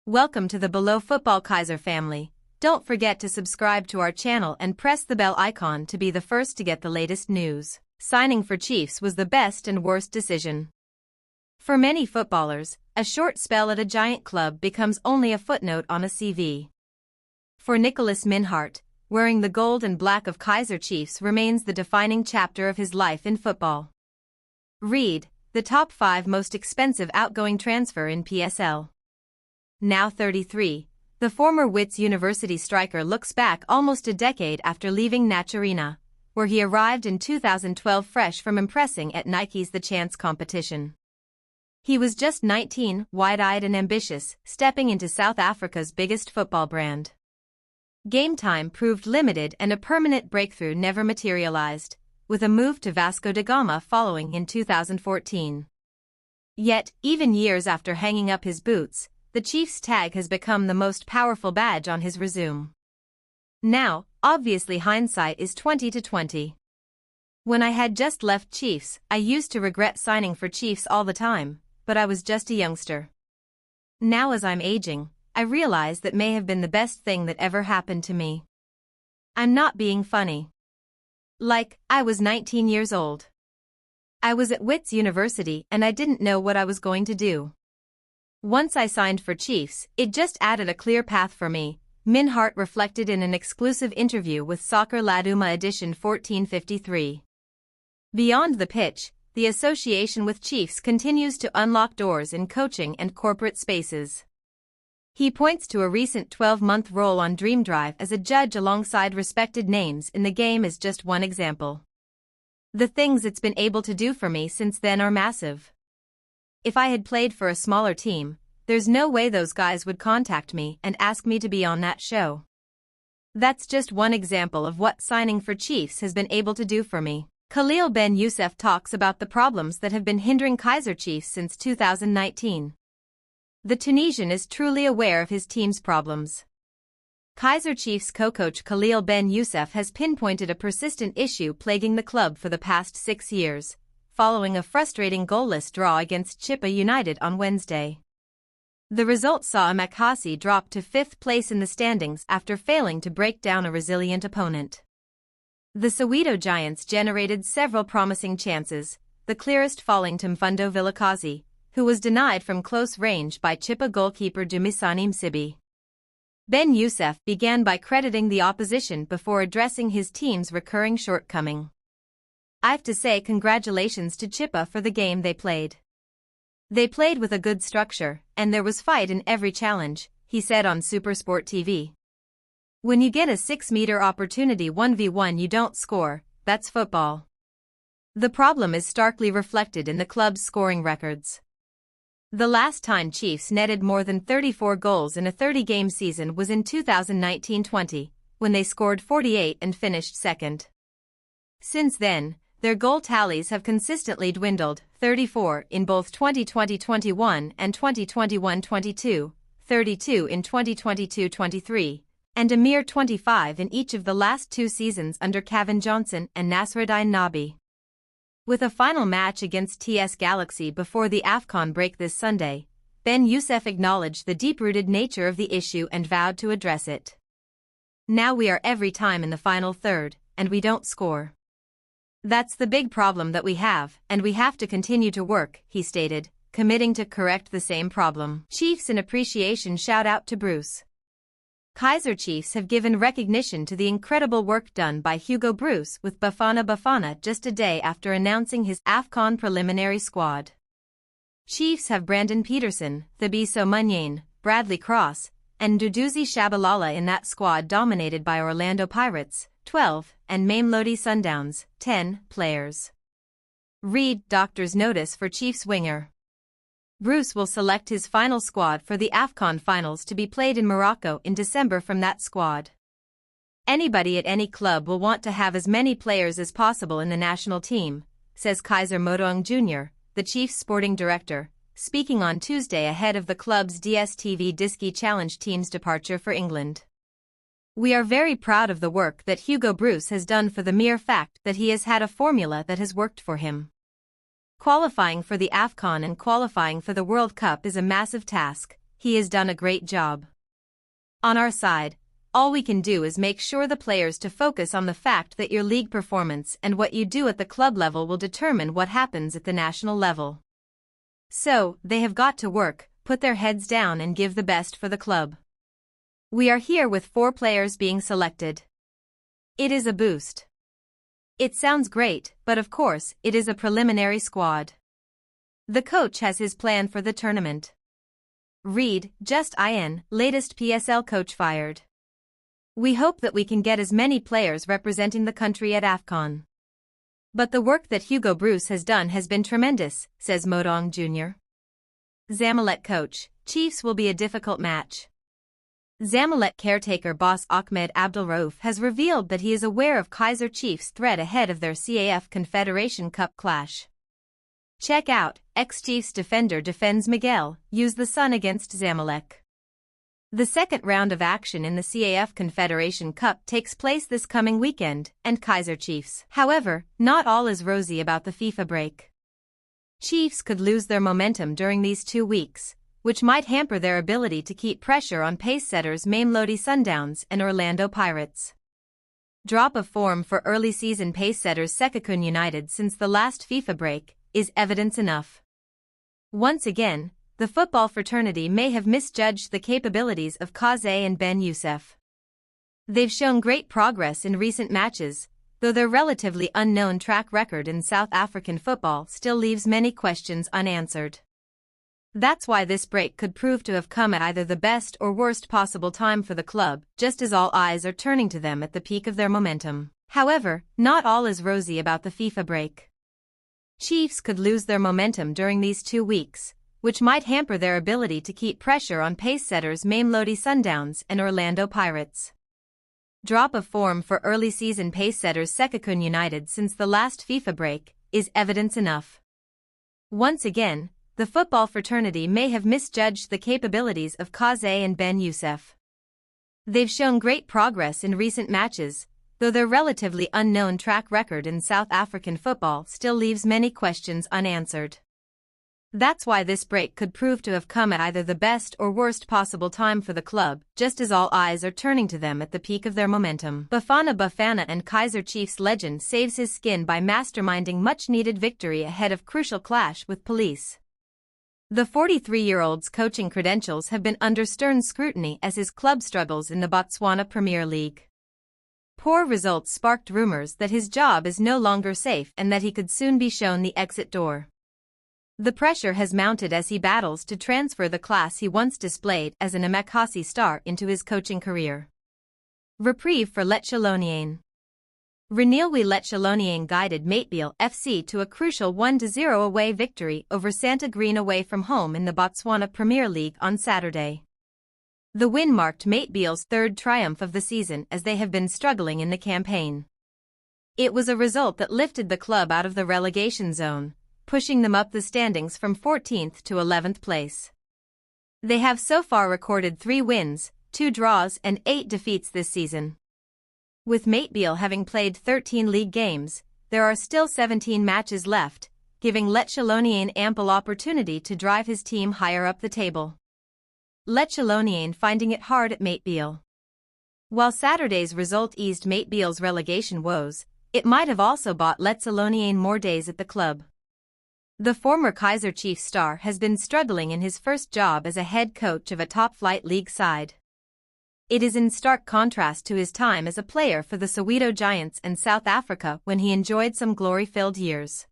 Welcome to the Below Football Kaizer family. Don't forget to subscribe to our channel and press the bell icon to be the first to get the latest news. Signing for Chiefs was the best and worst decision. For many footballers, a short spell at a giant club becomes only a footnote on a CV. For Nicholas Minhart, wearing the gold and black of Kaizer Chiefs remains the defining chapter of his life in football. Read, the top 5 most expensive outgoing transfer in PSL. Now 33, the former Wits University striker looks back almost a decade after leaving Nacional, where he arrived in 2012 fresh from impressing at Nike's The Chance competition. He was just 19, wide-eyed and ambitious, stepping into South Africa's biggest football brand. Game time proved limited and a permanent breakthrough never materialized, with a move to Vasco da Gama following in 2014. Yet, even years after hanging up his boots, the Chiefs tag has become the most powerful badge on his resume. Now, obviously hindsight is 20/20. When I had just left Chiefs, I used to regret signing for Chiefs all the time, but I was just a youngster. Now as I'm aging, I realize that may have been the best thing that ever happened to me. I'm not being funny. Like, I was 19 years old. I was at Wits University and I didn't know what I was going to do. Once I signed for Chiefs, it just added a clear path for me, Minhart reflected in an exclusive interview with Soccer Laduma edition 1453. Beyond the pitch, the association with Chiefs continues to unlock doors in coaching and corporate spaces. He points to a recent 12-month role on Dream Drive as a judge alongside respected names in the game as just one example. The things it's been able to do for me since then are massive. If I had played for a smaller team, there's no way those guys would contact me and ask me to be on that show. That's just one example of what signing for Chiefs has been able to do for me. Khalil Ben Youssef talks about the problems that have been hindering Kaizer Chiefs since 2019. The Tunisian is truly aware of his team's problems. Kaizer Chiefs co-coach Khalil Ben Youssef has pinpointed a persistent issue plaguing the club for the past 6 years, following a frustrating goalless draw against Chippa United on Wednesday. The result saw Amakasi drop to 5th place in the standings after failing to break down a resilient opponent. The Soweto Giants generated several promising chances, the clearest falling to Mfundo Vilakazi, who was denied from close range by Chippa goalkeeper Dumisani Msibi. Ben Youssef began by crediting the opposition before addressing his team's recurring shortcoming. I've to say congratulations to Chippa for the game they played. They played with a good structure, and there was fight in every challenge, he said on SuperSport TV. When you get a 6-meter opportunity 1v1 you don't score, that's football. The problem is starkly reflected in the club's scoring records. The last time Chiefs netted more than 34 goals in a 30-game season was in 2019-20, when they scored 48 and finished second. Since then, their goal tallies have consistently dwindled, 34 in both 2020-21 and 2021-22, 32 in 2022-23, and a mere 25 in each of the last 2 seasons under Kevin Johnson and Nasruddin Nabi. With a final match against TS Galaxy before the AFCON break this Sunday, Ben Youssef acknowledged the deep-rooted nature of the issue and vowed to address it. Now we are every time in the final third, and we don't score. That's the big problem that we have, and we have to continue to work, he stated, committing to correct the same problem. Chiefs in appreciation shout out to Bruce. Kaizer Chiefs have given recognition to the incredible work done by Hugo Bruce with Bafana Bafana just a day after announcing his AFCON preliminary squad. Chiefs have Brandon Peterson, Thabiso Munyan, Bradley Cross, and Duduzi Shabalala in that squad dominated by Orlando Pirates, 12, and Mamelodi Sundowns, 10, players. Read Doctor's notice for Chiefs winger. Bruce will select his final squad for the AFCON finals to be played in Morocco in December from that squad. Anybody at any club will want to have as many players as possible in the national team, says Kaizer Modoung Jr., the Chiefs sporting director, speaking on Tuesday ahead of the club's dstv Idiski Challenge team's departure for England. We are very proud of the work that Hugo Bruce has done for the mere fact that he has had a formula that has worked for him. Qualifying for the AFCON and qualifying for the World Cup is a massive task, he has done a great job. On our side, all we can do is make sure the players to focus on the fact that your league performance and what you do at the club level will determine what happens at the national level. So, they have got to work, put their heads down and give the best for the club. We are here with 4 players being selected. It is a boost. It sounds great, but of course, it is a preliminary squad. The coach has his plan for the tournament. Read, just in, latest PSL coach fired. We hope that we can get as many players representing the country at AFCON. But the work that Hugo Bruce has done has been tremendous, says Modong Jr. Zamalek coach, Chiefs will be a difficult match. Zamalek caretaker boss Ahmed Abdelraouf has revealed that he is aware of Kaizer Chiefs' threat ahead of their CAF Confederation Cup clash. Check out, ex-Chiefs defender defends Miguel, use the sun against Zamalek. The second round of action in the CAF Confederation Cup takes place this coming weekend, and Kaizer Chiefs. However, not all is rosy about the FIFA break. Chiefs could lose their momentum during these 2 weeks, which might hamper their ability to keep pressure on pace-setters Mamelodi Sundowns and Orlando Pirates. Drop of form for early season pace-setters Sekakun United since the last FIFA break is evidence enough. Once again, the football fraternity may have misjudged the capabilities of Kaizer and Ben Youssef. They've shown great progress in recent matches, though their relatively unknown track record in South African football still leaves many questions unanswered. That's why this break could prove to have come at either the best or worst possible time for the club, just as all eyes are turning to them at the peak of their momentum. However, not all is rosy about the FIFA break. Chiefs could lose their momentum during these 2 weeks, which might hamper their ability to keep pressure on pace-setters Mamelodi Sundowns and Orlando Pirates. Drop of form for early season pace-setters Sekakun United since the last FIFA break is evidence enough. Once again, the football fraternity may have misjudged the capabilities of Kaizer and Ben Youssef. They've shown great progress in recent matches, though their relatively unknown track record in South African football still leaves many questions unanswered. That's why this break could prove to have come at either the best or worst possible time for the club, just as all eyes are turning to them at the peak of their momentum. Bafana and Kaizer Chiefs legend saves his skin by masterminding much-needed victory ahead of crucial clash with Police. The 43-year-old's coaching credentials have been under stern scrutiny as his club struggles in the Botswana Premier League. Poor results sparked rumors that his job is no longer safe and that he could soon be shown the exit door. The pressure has mounted as he battles to transfer the class he once displayed as an Amakasi star into his coaching career. Reprieve for Lechalonian. Renilwe Lechalonian guided Mayele FC to a crucial 1-0 away victory over Santa Green away from home in the Botswana Premier League on Saturday. The win marked Mayele's third triumph of the season as they have been struggling in the campaign. It was a result that lifted the club out of the relegation zone, pushing them up the standings from 14th to 11th place. They have so far recorded 3 wins, 2 draws and 8 defeats this season. With Mayele having played 13 league games, there are still 17 matches left, giving Lechalonian ample opportunity to drive his team higher up the table. Lechalonian finding it hard at Mayele. While Saturday's result eased Mayele's relegation woes, it might have also bought Lechalonian more days at the club. The former Kaizer Chiefs star has been struggling in his first job as a head coach of a top-flight league side. It is in stark contrast to his time as a player for the Soweto Giants and South Africa when he enjoyed some glory-filled years.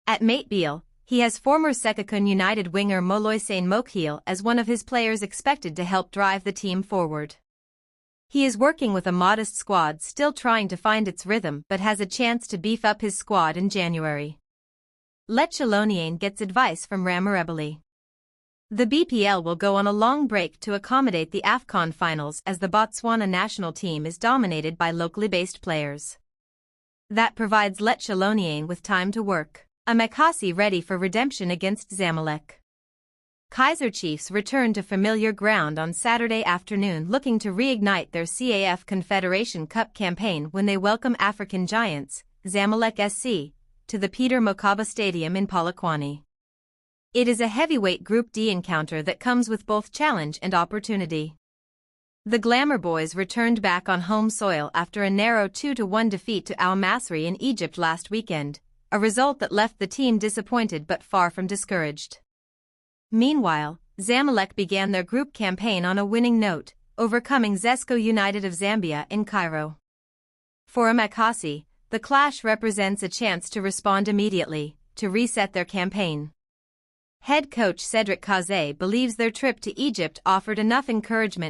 At Mayele, he has former Sekakun United winger Moloisane Mokhile as one of his players expected to help drive the team forward. He is working with a modest squad still trying to find its rhythm but has a chance to beef up his squad in January. Lechalonian gets advice from Ramarebele. The BPL will go on a long break to accommodate the AFCON finals as the Botswana national team is dominated by locally based players. That provides Lechalonian with time to work. Amakasi ready for redemption against Zamalek. Kaizer Chiefs return to familiar ground on Saturday afternoon looking to reignite their CAF Confederation Cup campaign when they welcome African giants, Zamalek SC, to the Peter Mokaba Stadium in Polokwane. It is a heavyweight Group D encounter that comes with both challenge and opportunity. The Glamour Boys returned back on home soil after a narrow 2-1 defeat to Al Masry in Egypt last weekend, a result that left the team disappointed but far from discouraged. Meanwhile, Zamalek began their group campaign on a winning note, overcoming Zesco United of Zambia in Cairo. For Amakasi, the clash represents a chance to respond immediately, to reset their campaign. Head coach Cedric Kaze believes their trip to Egypt offered enough encouragement